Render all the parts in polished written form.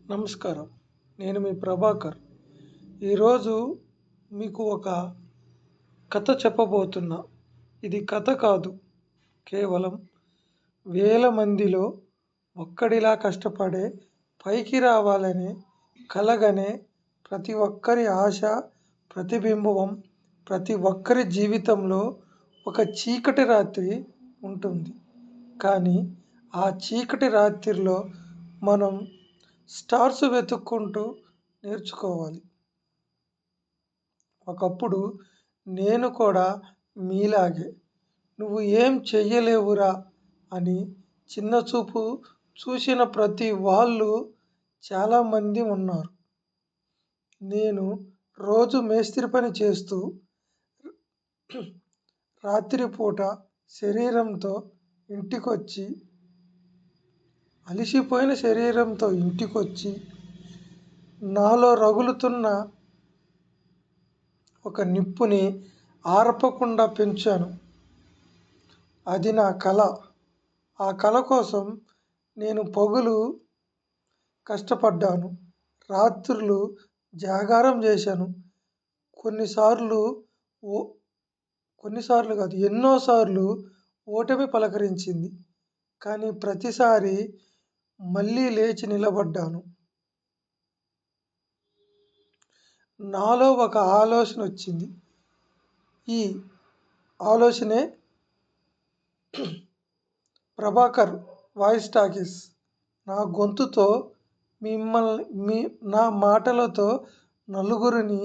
నమస్కారం. నేను మీ ప్రభాకర్. ఈరోజు మీకు ఒక కథ చెప్పబోతున్నా. ఇది కథ కాదు, కేవలం వేల మందిలో ఒక్కడిలా కష్టపడే పైకి రావాలనే కలగనే ప్రతి ఒక్కరి ఆశ ప్రతిబింబం. ప్రతి ఒక్కరి జీవితంలో ఒక చీకటి రాత్రి ఉంటుంది. కానీ ఆ చీకటి రాత్రిలో మనం స్టార్స్ వెతుక్కుంటూ నేర్చుకోవాలి. ఒకప్పుడు నేను కూడా మీలాగే నువ్వు ఏం చెయ్యలేవురా అని చిన్న చూపు చూసిన ప్రతి వాళ్ళు చాలామంది ఉన్నారు. నేను రోజు మేస్త్రి పని చేస్తూ రాత్రిపూట శరీరంతో ఇంటికొచ్చి అలసిపోయిన శరీరంతో ఇంటికొచ్చి నాలో రగులుతున్న ఒక నిప్పుని ఆర్పకుండా పెంచాను. అది నా కళ. ఆ కళ కోసం నేను పగలు కష్టపడ్డాను, రాత్రులు జాగారం చేశాను. కొన్నిసార్లు కాదు, ఎన్నోసార్లు ఓటమి పలకరించింది. కానీ ప్రతిసారి మళ్ళీ లేచి నిలబడ్డాను. నాలో ఒక ఆలోచన వచ్చింది. ఈ ఆలోచనే ప్రభాకర్ వాయిస్ టాకీస్. నా గొంతుతో నా మాటలతో నలుగురిని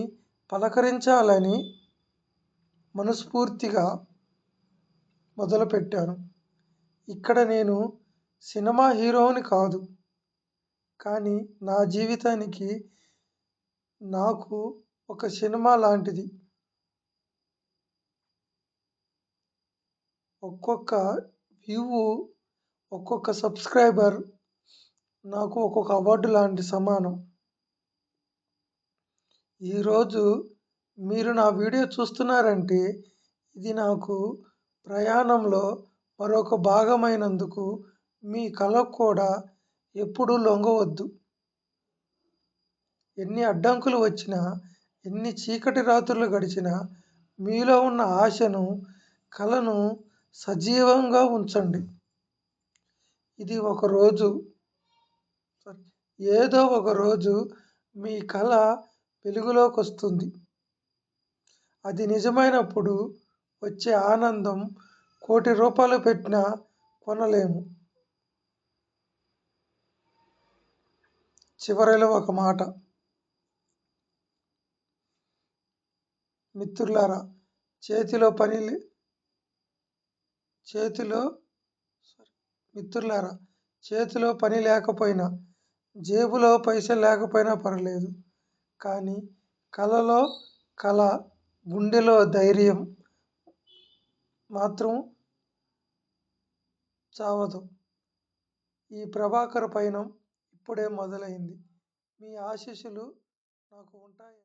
పలకరించాలని మనస్ఫూర్తిగా మొదలుపెట్టాను. ఇక్కడ నేను సినిమా హీరోని కాదు, కానీ నా జీవితానికి నాకు ఒక సినిమా లాంటిది. ఒక్కొక్క వ్యూ, ఒక్కొక్క సబ్స్క్రైబర్ నాకు ఒక్కొక్క అవార్డు లాంటి సమానం. ఈరోజు మీరు నా వీడియో చూస్తున్నారంటే ఇది నాకు ప్రయాణంలో మరొక భాగమైనందుకు. మీ కళకు కూడా ఎప్పుడూ లొంగవద్దు. ఎన్ని అడ్డంకులు వచ్చినా, ఎన్ని చీకటి రాత్రులు గడిచినా మీలో ఉన్న ఆశను, కళను సజీవంగా ఉంచండి. ఇది ఏదో ఒక రోజు మీ కళ వెలుగులోకి వస్తుంది. అది నిజమైనప్పుడు వచ్చే ఆనందం కోటి రూపాయలు పెట్టినా కొనలేము. చివరిలో ఒక మాట, మిత్రులారా, చేతిలో పని లేకపోయినా, జేబులో పైసలు లేకపోయినా పర్లేదు, కానీ కళలో కళ, గుండెలో ధైర్యం మాత్రం చావదు. ఈ ప్రభాకర్ పయనం ఇప్పుడే మొదలైంది. మీ ఆశీస్సులు నాకు ఉంటాయి.